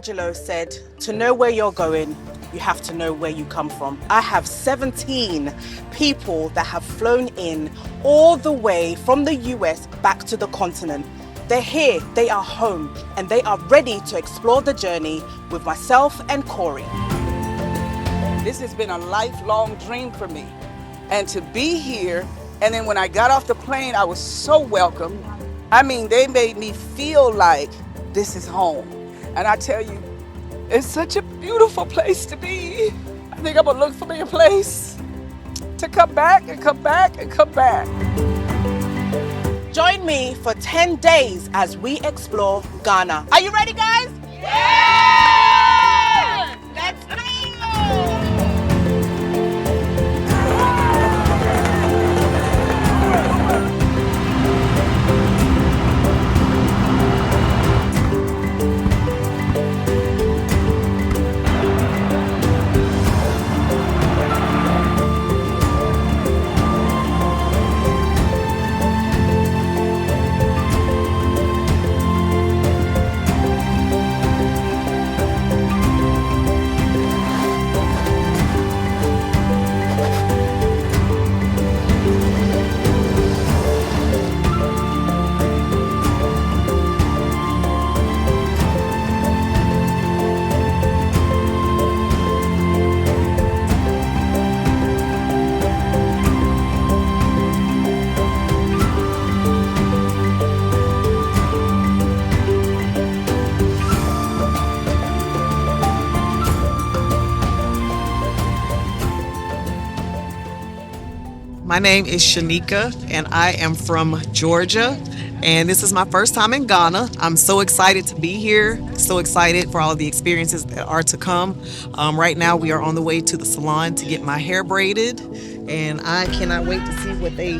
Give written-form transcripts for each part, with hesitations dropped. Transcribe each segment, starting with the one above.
Angelou said, to know where you're going, you have to know where you come from. I have 17 people that have flown in all the way from the US back to the continent. They're here, they are home, and they are ready to explore the journey with myself and Corey. This has been a lifelong dream for me. And to be here, and then when I got off the plane, I was so welcomed. I mean, they made me feel like this is home. And I tell you, it's such a beautiful place to be. I think I'm gonna look for me a place to come back and come back and come back. Join me for 10 days as we explore Ghana. Are you ready, guys? Yeah! Let's go! My name is Shanika, and I am from Georgia, and this is my first time in Ghana. I'm so excited to be here, so excited for all of the experiences that are to come. Right now, we are on the way to the salon to get my hair braided, and I cannot wait to see what they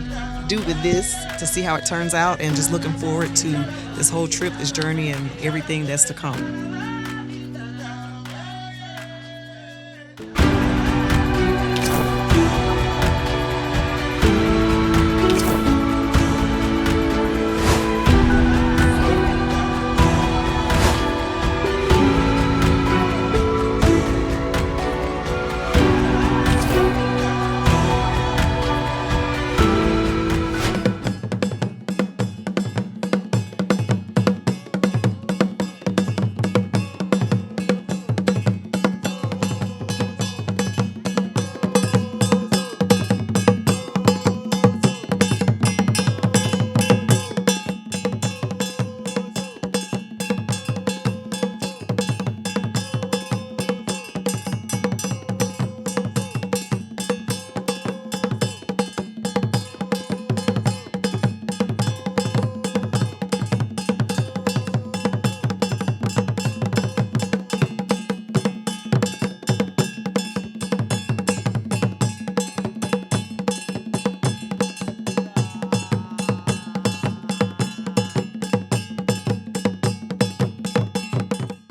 do with this, to see how it turns out, and just looking forward to this whole trip, this journey, and everything that's to come.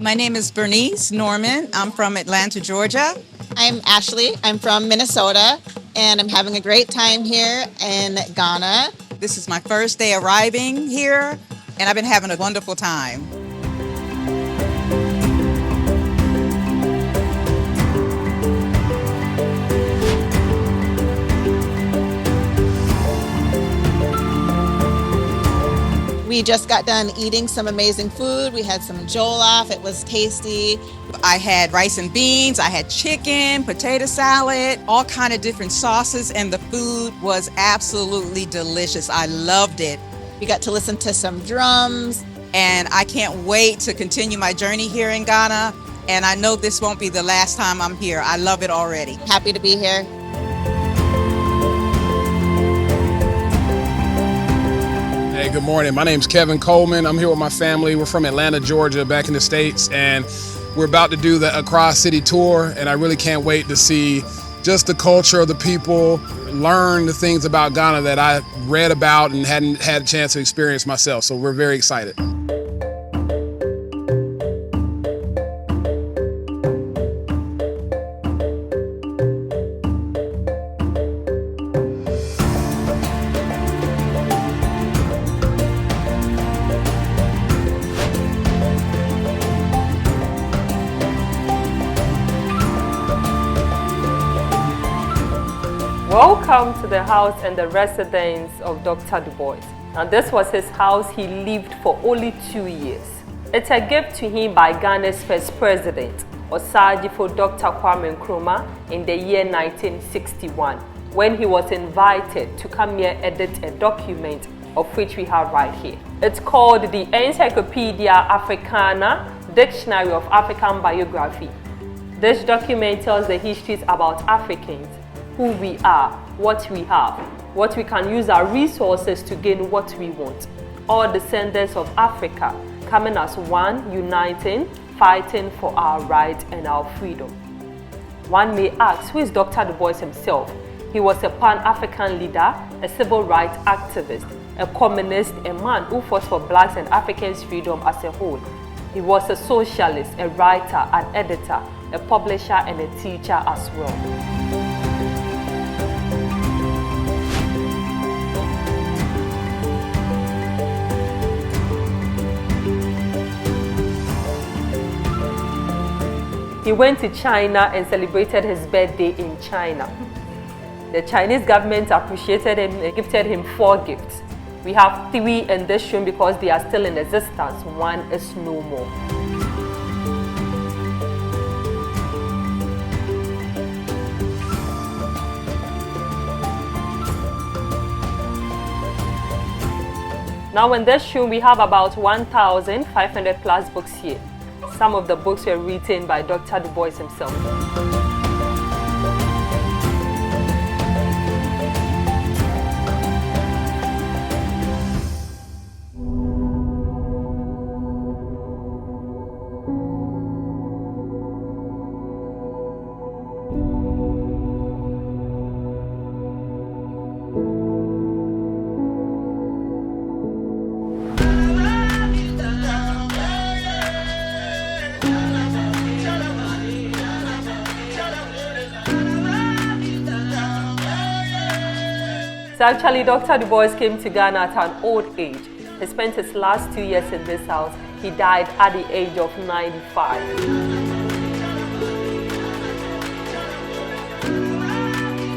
My name is Bernice Norman. I'm from Atlanta, Georgia. I'm Ashley. I'm from Minnesota, and I'm having a great time here in Ghana. This is my first day arriving here, and I've been having a wonderful time. We just got done eating some amazing food. We had some jollof. It was tasty. I had rice and beans, I had chicken, potato salad, all kind of different sauces, and the food was absolutely delicious. I loved it. We got to listen to some drums. And I can't wait to continue my journey here in Ghana. And I know this won't be the last time I'm here. I love it already. Happy to be here. Hey, good morning. My name's Kevin Coleman. I'm here with my family. We're from Atlanta, Georgia, back in the States, and we're about to do the Accra City Tour, and I really can't wait to see just the culture of the people, learn the things about Ghana that I read about and hadn't had a chance to experience myself, so we're very excited. Welcome to the house and the residence of Dr. Du Bois. Now this was his house he lived for only 2 years. It's a gift to him by Ghana's first president, Osajifo Dr. Kwame Nkrumah, in the year 1961, when he was invited to come here edit a document of which we have right here. It's called the Encyclopedia Africana, Dictionary of African Biography. This document tells the histories about Africans, who we are, what we have, what we can use our resources to gain what we want. All descendants of Africa coming as one, uniting, fighting for our right and our freedom. One may ask, who is Dr. Du Bois himself? He was a Pan-African leader, a civil rights activist, a communist, a man who fought for blacks and Africans' freedom as a whole. He was a socialist, a writer, an editor, a publisher, and a teacher as well. He went to China and celebrated his birthday in China. The Chinese government appreciated him and gifted him 4 gifts. We have 3 in this room because they are still in existence. 1 is no more. Now in this room we have about 1,500 plus books here. Some of the books were written by Dr. Du Bois himself. So actually, Dr. Du Bois came to Ghana at an old age. He spent his last 2 years in this house. He died at the age of 95.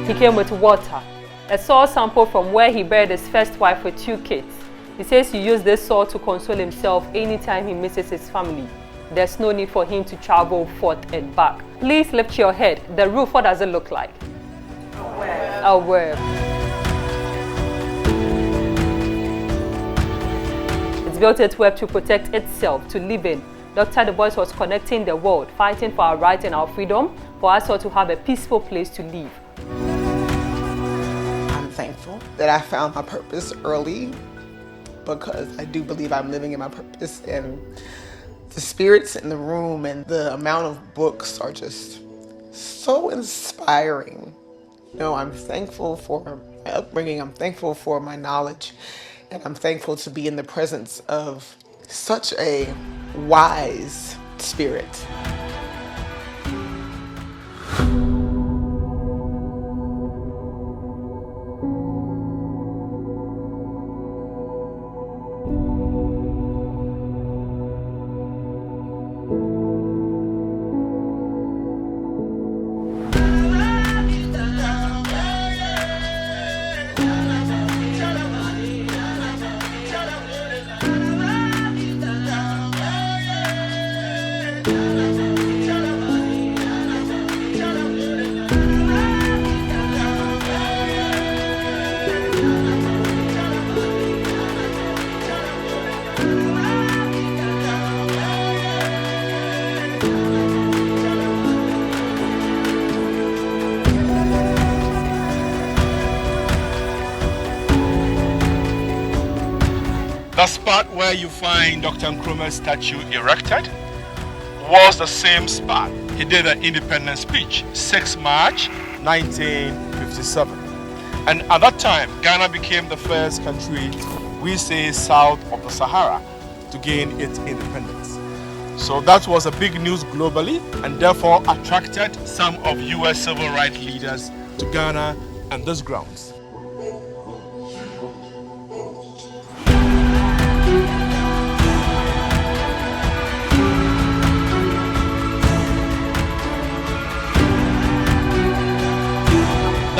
He came with water, a soil sample from where he buried his first wife with 2 kids. He says he used this soil to console himself anytime he misses his family. There's no need for him to travel forth and back. Please lift your head. The roof, what does it look like? A web. It's built its web to protect itself, to live in. Dr. Du Bois was connecting the world, fighting for our right and our freedom, for us all to have a peaceful place to live. I'm thankful that I found my purpose early, because I do believe I'm living in my purpose, and the spirits in the room and the amount of books are just so inspiring. You know, I'm thankful for my upbringing, I'm thankful for my knowledge, and I'm thankful to be in the presence of such a wise spirit. The spot where you find Dr. Nkrumah's statue erected was the same spot he did an independence speech, 6 March 1957. And at that time, Ghana became the first country, we say south of the Sahara, to gain its independence. So that was a big news globally, and therefore attracted some of US civil rights leaders to Ghana and these grounds.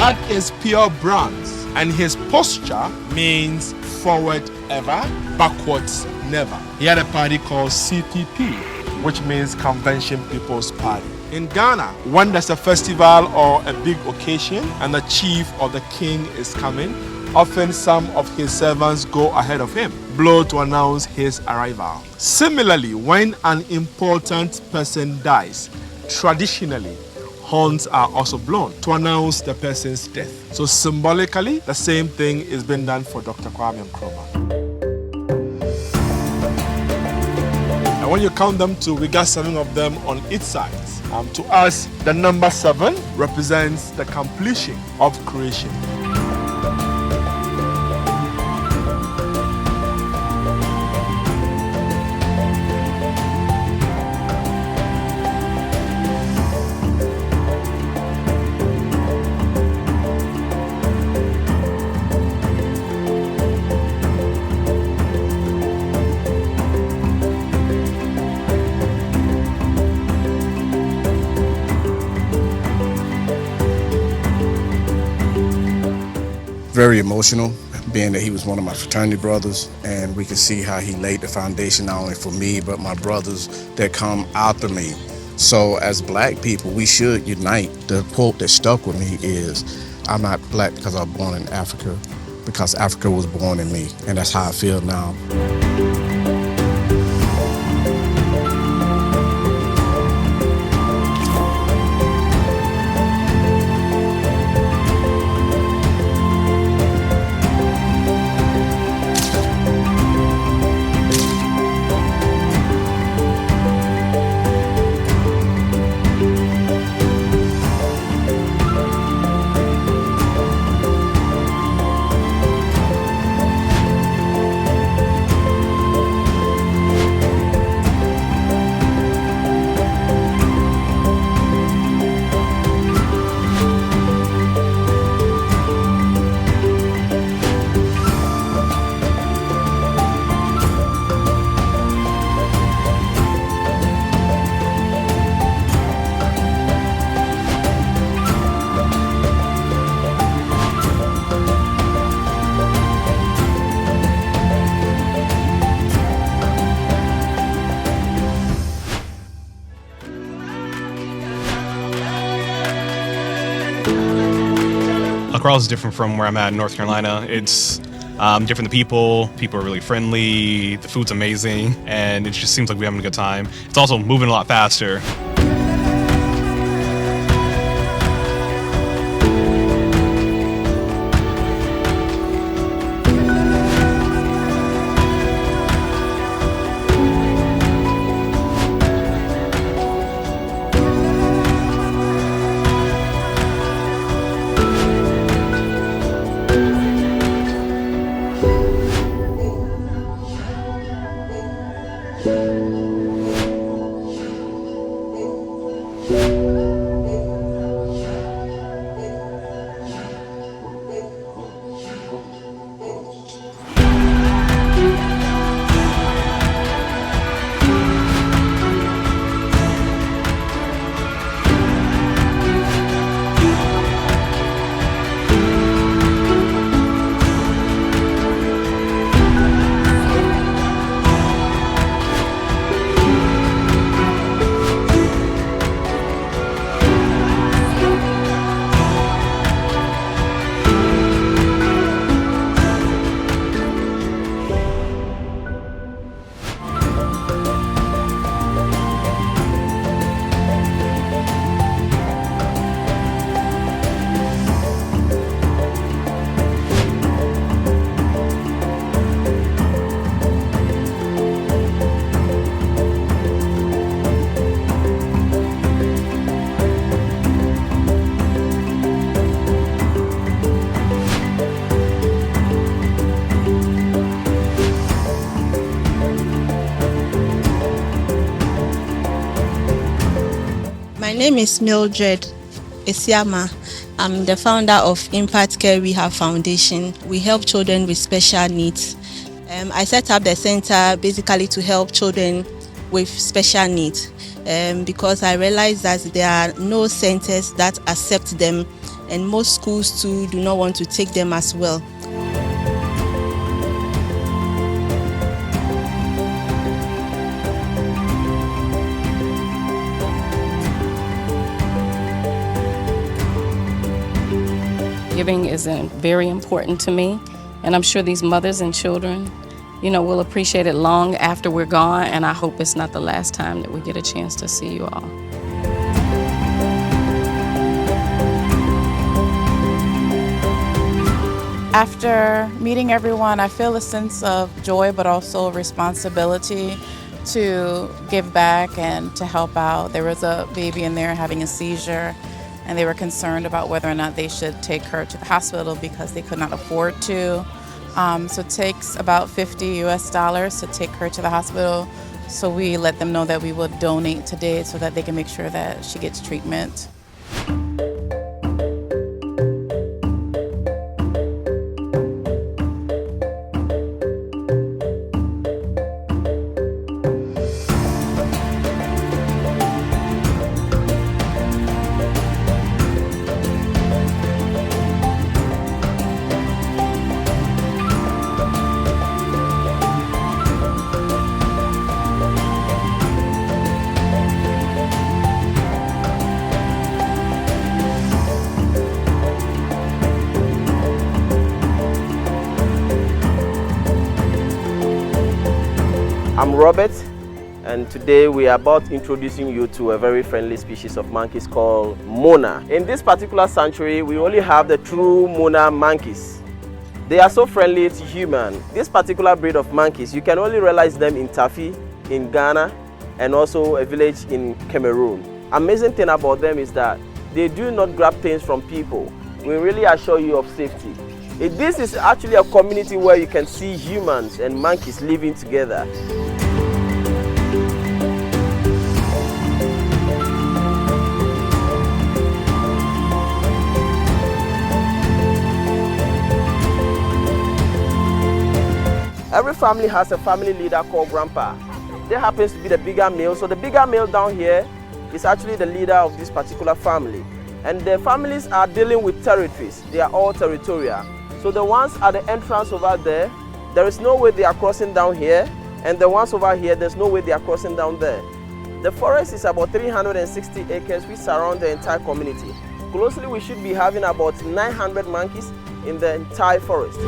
That is pure bronze. And his posture means forward ever, backwards never. He had a party called CPP, which means Convention People's Party. In Ghana, when there's a festival or a big occasion and the chief or the king is coming, often some of his servants go ahead of him, blow to announce his arrival. Similarly, when an important person dies, traditionally, horns are also blown to announce the person's death. So symbolically, the same thing is being done for Dr. Kwame Nkrumah. And when you count them to, we got 7 of them on each side. To us, the number 7 represents the completion of creation. Very emotional, being that he was one of my fraternity brothers, and we can see how he laid the foundation not only for me, but my brothers that come after me. So as Black people, we should unite. The quote that stuck with me is, I'm not Black because I was born in Africa, because Africa was born in me, and that's how I feel now. Accra is different from where I'm at in North Carolina. It's different. People are really friendly, the food's amazing, and it just seems like we're having a good time. It's also moving a lot faster. My name is Mildred Esiama. I'm the founder of Impact Care Rehab Foundation. We help children with special needs. I set up the center basically to help children with special needs because I realized that there are no centers that accept them and most schools too do not want to take them as well. Giving is very important to me, and I'm sure these mothers and children, will appreciate it long after we're gone, and I hope it's not the last time that we get a chance to see you all. After meeting everyone, I feel a sense of joy but also responsibility to give back and to help out. There was a baby in there having a seizure, and they were concerned about whether or not they should take her to the hospital because they could not afford to. So it takes about $50 to take her to the hospital. So we let them know that we will donate today so that they can make sure that she gets treatment. I'm Robert, and today we are about introducing you to a very friendly species of monkeys called Mona. In this particular sanctuary, we only have the true Mona monkeys. They are so friendly to humans. This particular breed of monkeys, you can only realize them in Tafi, in Ghana, and also a village in Cameroon. Amazing thing about them is that they do not grab things from people. We really assure you of safety. This is actually a community where you can see humans and monkeys living together. Every family has a family leader called Grandpa. There happens to be the bigger male. So the bigger male down here is actually the leader of this particular family. And the families are dealing with territories. They are all territorial. So the ones at the entrance over there, there is no way they are crossing down here. And the ones over here, there's no way they are crossing down there. The forest is about 360 acres which surround the entire community. Closely, we should be having about 900 monkeys in the entire forest.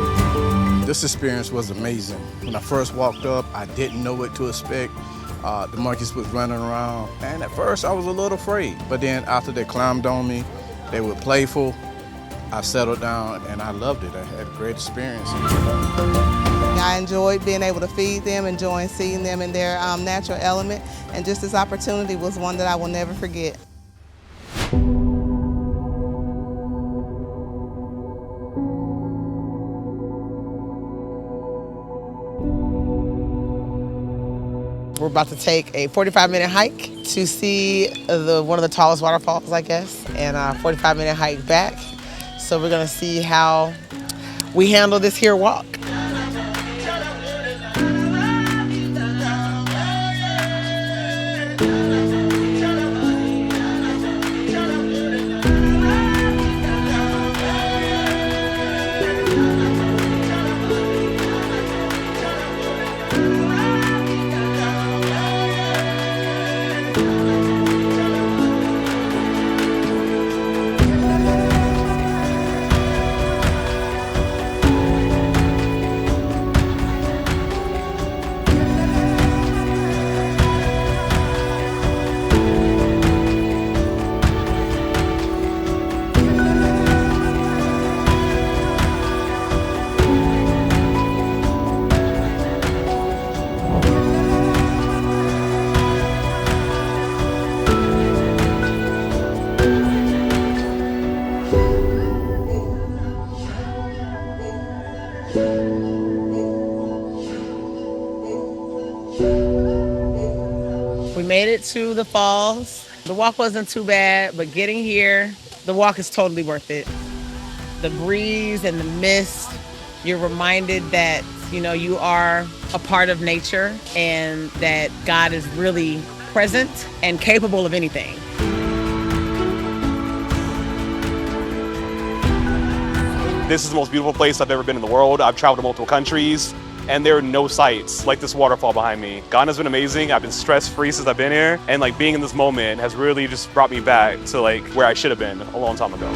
This experience was amazing. When I first walked up, I didn't know what to expect. The monkeys was running around, and at first I was a little afraid. But then after they climbed on me, they were playful. I settled down and I loved it. I had a great experience. I enjoyed being able to feed them, enjoying seeing them in their natural element, and just this opportunity was one that I will never forget. We're about to take a 45-minute hike to see one of the tallest waterfalls, I guess, and a 45-minute hike back. So we're gonna see how we handle this here walk. We made it to the falls. The walk wasn't too bad, but getting here, the walk is totally worth it. The breeze and the mist, you're reminded that, you are a part of nature and that God is really present and capable of anything. This is the most beautiful place I've ever been in the world. I've traveled to multiple countries, and there are no sights like this waterfall behind me. Ghana's been amazing. I've been stress-free since I've been here, and like being in this moment has really just brought me back to like where I should have been a long time ago.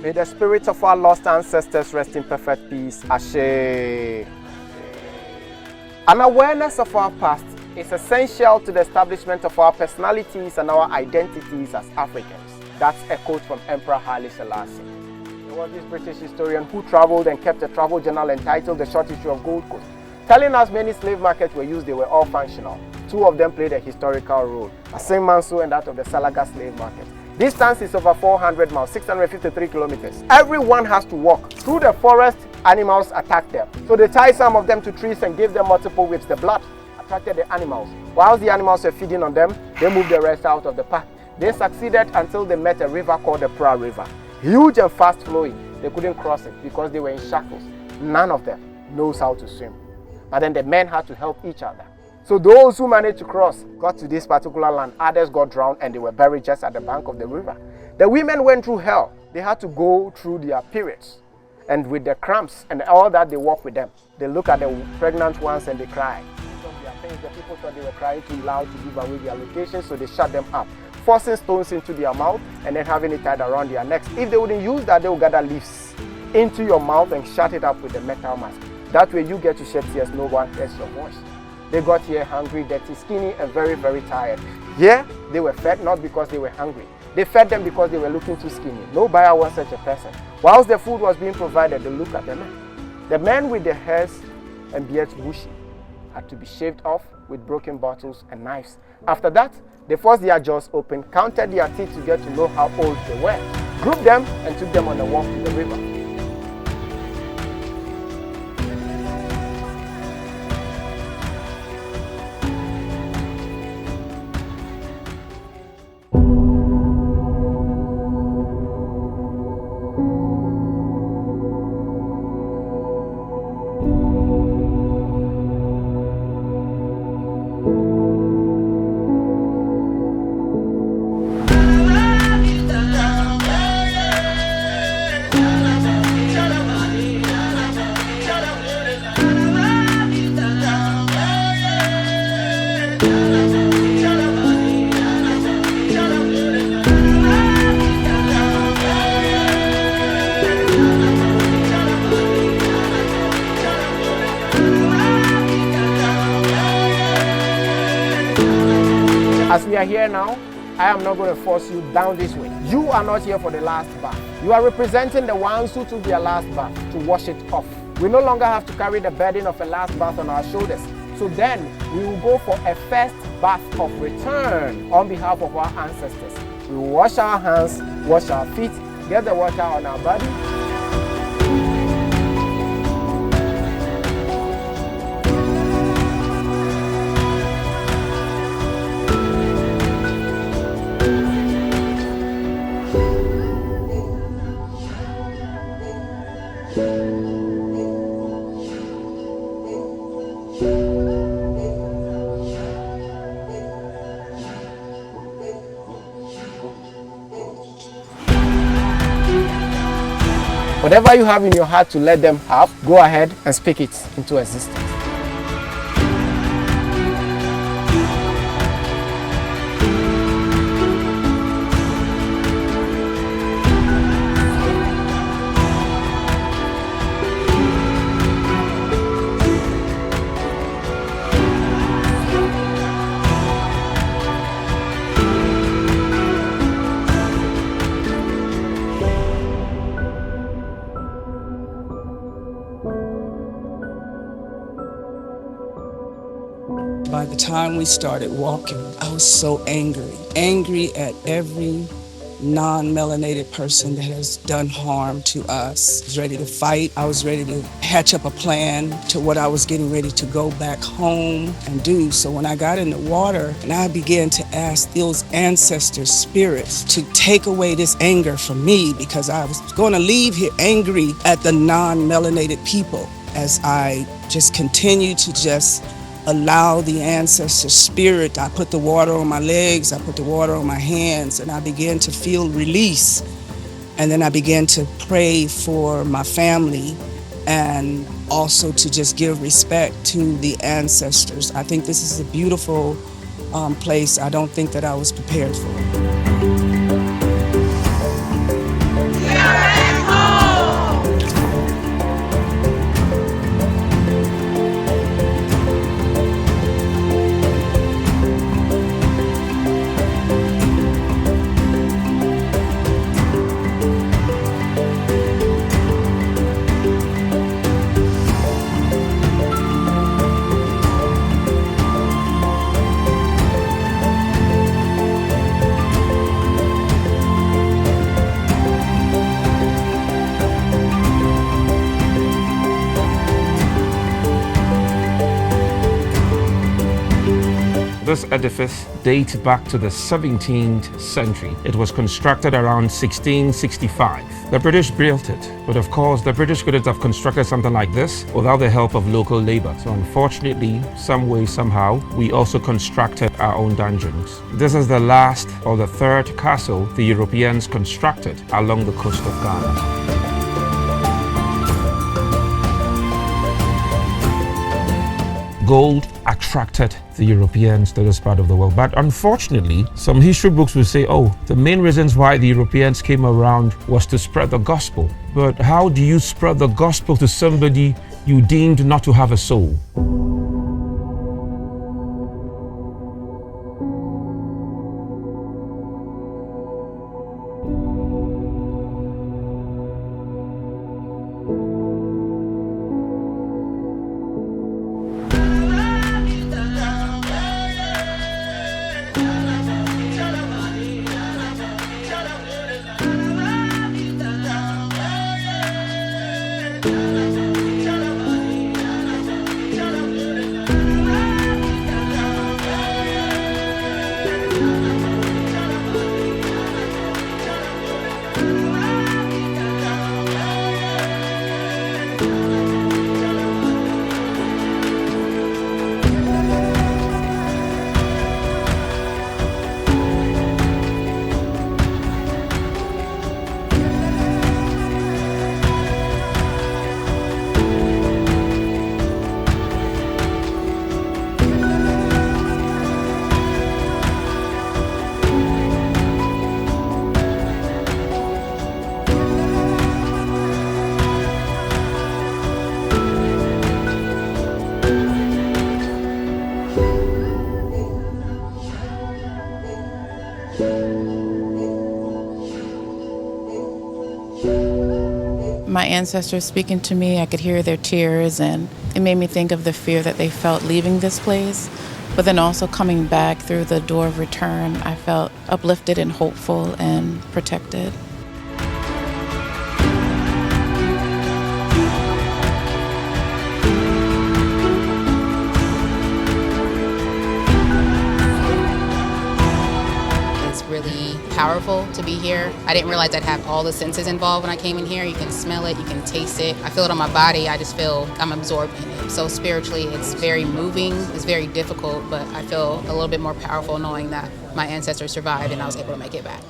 May the spirits of our lost ancestors rest in perfect peace. Ashe. An awareness of our past is essential to the establishment of our personalities and our identities as Africans. That's a quote from Emperor Haile Selassie. There was this British historian who traveled and kept a travel journal entitled The Short History of Gold Coast, telling us many slave markets were used, they were all functional. Two of them played a historical role, Assin Manso and that of the Salaga slave market. Distance is over 400 miles, 653 kilometers. Everyone has to walk. Through the forest, animals attack them. So they tie some of them to trees and give them multiple whips. The blood attracted the animals. Whilst the animals were feeding on them, they moved the rest out of the pack. They succeeded until they met a river called the Pra River. Huge and fast flowing. They couldn't cross it because they were in shackles. None of them knows how to swim. But then the men had to help each other. So those who managed to cross got to this particular land. Others got drowned and they were buried just at the bank of the river. The women went through hell. They had to go through their periods. And with the cramps and all that, they walk with them. They look at the pregnant ones and they cry. The people thought they were crying too loud to give away their location, so they shut them up, forcing stones into their mouth and then having it tied around their necks. If they wouldn't use that, they would gather leaves into your mouth and shut it up with the metal mask. That way you get to shed tears, no one hears your voice. They got here hungry, dirty, skinny, and very, very tired. Here, they were fed not because they were hungry. They fed them because they were looking too skinny. No buyer was such a person. Whilst the food was being provided, they looked at the men. The men with their hairs and beards bushy had to be shaved off with broken bottles and knives. After that, they forced their jaws open, counted their teeth to get to know how old they were, grouped them, and took them on a walk to the river. As we are here now, I am not going to force you down this way. You are not here for the last bath. You are representing the ones who took their last bath to wash it off. We no longer have to carry the burden of a last bath on our shoulders. So then we will go for a first bath of return on behalf of our ancestors. We will wash our hands, wash our feet, get the water on our body. Whatever you have in your heart to let them have, go ahead and speak it into existence. By the time we started walking, I was so angry at every non-melanated person that has done harm to us. I was ready to fight. I was ready to hatch up a plan to what I was getting ready to go back home and do. So when I got in the water and I began to ask those ancestor spirits to take away this anger from me, because I was going to leave here angry at the non-melanated people, as I just continued to just allow the ancestor spirit. I put the water on my legs, I put the water on my hands, and I began to feel release. And then I began to pray for my family and also to just give respect to the ancestors. I think this is a beautiful place. I don't think that I was prepared for it. This edifice dates back to the 17th century. It was constructed around 1665. The British built it, but of course the British couldn't have constructed something like this without the help of local labor. So unfortunately, some way, somehow, we also constructed our own dungeons. This is the last or the third castle the Europeans constructed along the coast of Ghana. Gold attracted the Europeans to this part of the world. But unfortunately, some history books will say, oh, the main reasons why the Europeans came around was to spread the gospel. But how do you spread the gospel to somebody you deemed not to have a soul? My ancestors speaking to me, I could hear their tears, and it made me think of the fear that they felt leaving this place. But then also coming back through the door of return, I felt uplifted and hopeful and protected. Really powerful to be here. I didn't realize I'd have all the senses involved when I came in here. You can smell it, you can taste it. I feel it on my body. I just feel I'm absorbed in it. So spiritually, it's very moving. It's very difficult, but I feel a little bit more powerful knowing that my ancestors survived and I was able to make it back.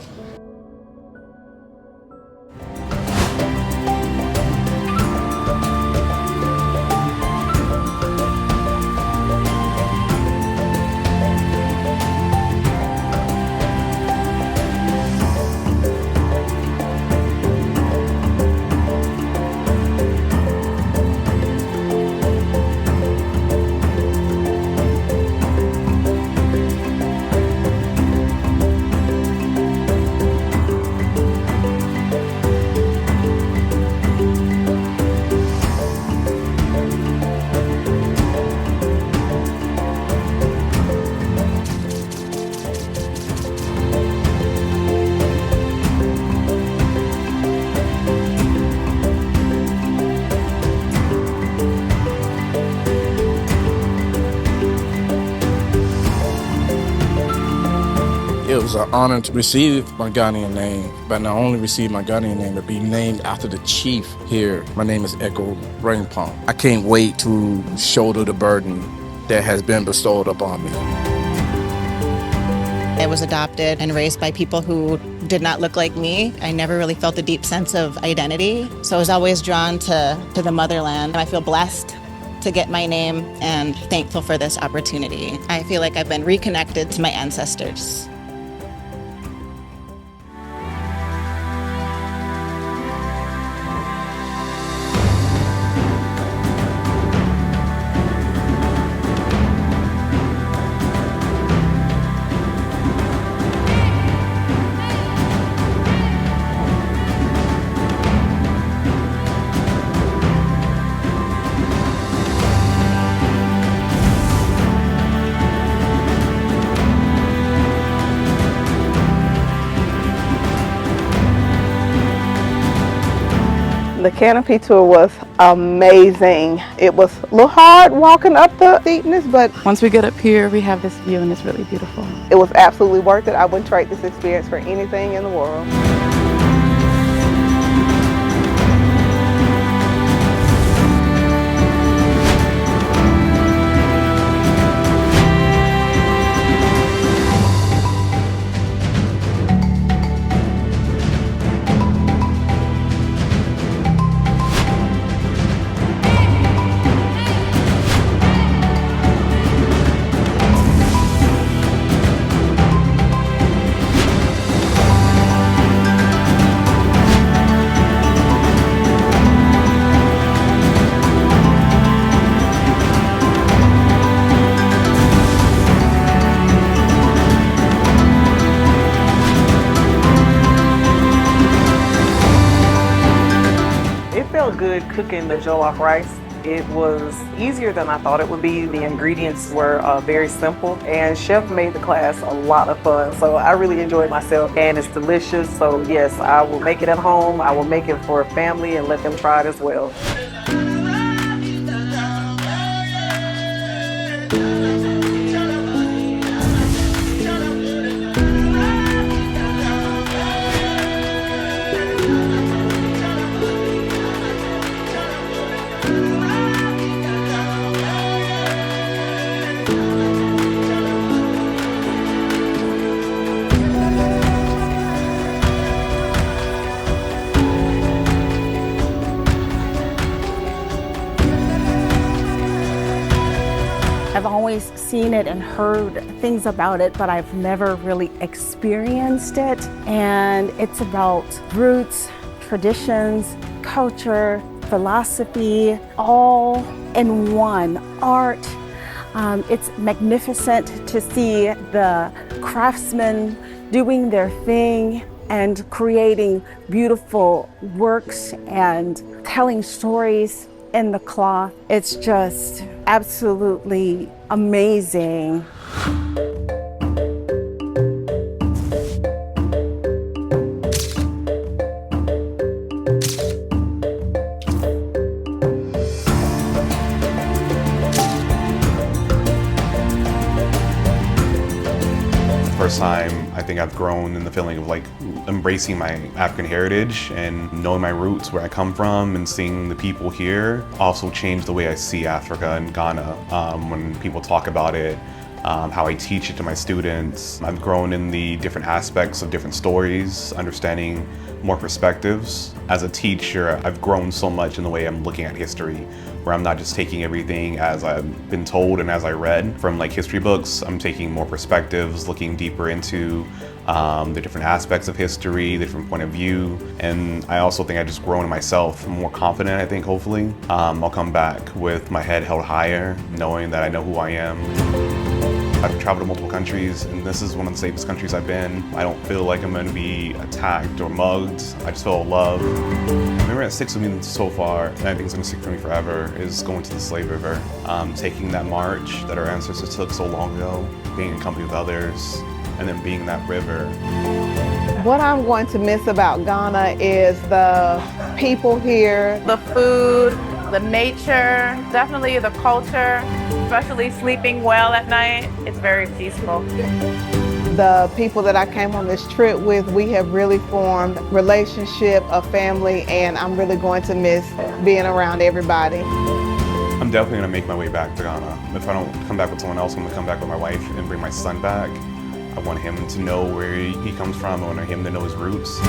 was an honor to receive my Ghanaian name, but not only receive my Ghanaian name, but be named after the chief here. My name is Echo Ringpong. I can't wait to shoulder the burden that has been bestowed upon me. I was adopted and raised by people who did not look like me. I never really felt a deep sense of identity, so I was always drawn to the motherland. I feel blessed to get my name and thankful for this opportunity. I feel like I've been reconnected to my ancestors. The canopy tour was amazing. It was a little hard walking up the steepness, but Once we get up here, we have this view and it's really beautiful. it was absolutely worth it. I wouldn't trade this experience for anything in the world. It felt good cooking the jollof rice. It was easier than I thought it would be. The ingredients were very simple, and Chef made the class a lot of fun. So I really enjoyed myself, and it's delicious. So yes, I will make it at home. I will make it for a family and let them try it as well. I've always seen it and heard things about it, but I've never really experienced it. And it's about roots, traditions, culture, philosophy, all in one. Art. It's magnificent to see the craftsmen doing their thing and creating beautiful works and telling stories in the cloth. It's just absolutely amazing. First time I think I've grown in the feeling of like embracing my African heritage and knowing my roots, where I come from, and seeing the people here also changed the way I see Africa and Ghana. When people talk about it, how I teach it to my students, I've grown in the different aspects of different stories, understanding more perspectives. As a teacher, I've grown so much in the way I'm looking at history, where I'm not just taking everything as I've been told and as I read from like history books. I'm taking more perspectives, looking deeper into the different aspects of history, the different point of view. And I also think I just grown in myself, more confident, I think, hopefully. I'll come back with my head held higher, knowing that I know who I am. I've traveled to multiple countries, and this is one of the safest countries I've been. I don't feel like I'm going to be attacked or mugged. I just feel love. The memory that sticks with me so far, and I think it's going to stick for me forever, is going to the Slave River. Taking that march that our ancestors took so long ago, being in company with others, and then being in that river. What I'm going to miss about Ghana is the people here. The food, the nature, definitely the culture, especially sleeping well at night. It's very peaceful. The people that I came on this trip with, we have really formed a relationship, a family, and I'm really going to miss being around everybody. I'm definitely going to make my way back to Ghana. If I don't come back with someone else, I'm going to come back with my wife and bring my son back. I want him to know where he comes from. I want him to know his roots.